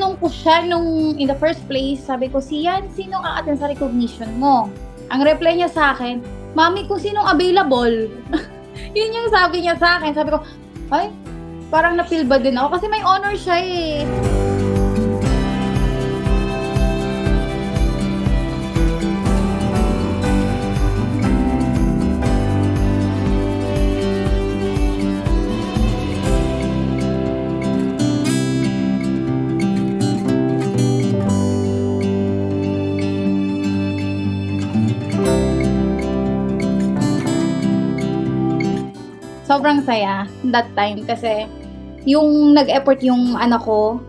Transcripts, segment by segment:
tinanong ko siya nung in the first place, sabi ko, siyan, sinong a-attend sa recognition mo? Ang reply niya sa akin, mami, kung sinong available. Yun yung sabi niya sa akin. Sabi ko, ay, parang na-feel ba din ako? Kasi may honor siya eh. Sobrang saya that time kasi yung nag-effort yung anak ko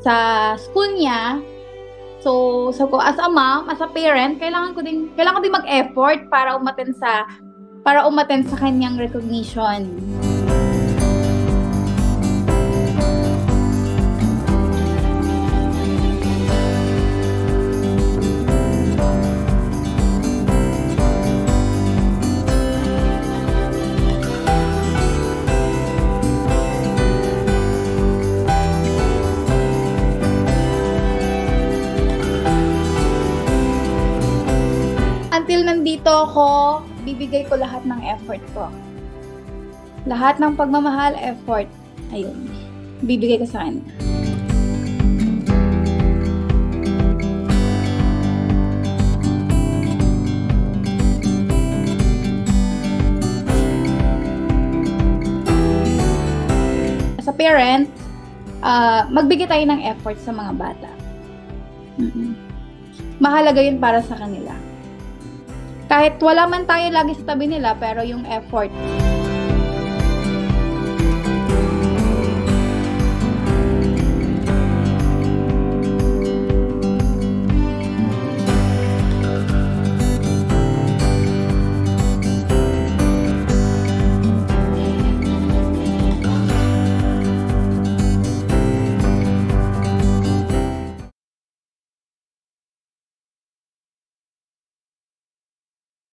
sa school niya. So ko as a mom, as a parent, kailangan ko din mag-effort para umattend sa kanyang recognition. Until nandito ako, bibigay ko lahat ng effort ko. Lahat ng pagmamahal, effort. Ayun. Bibigay ko sa kanya. As a parent, magbigay tayo ng effort sa mga bata. Mahalaga yun para sa kanila. Kahit wala man tayo lagi sa tabi nila, pero yung effort,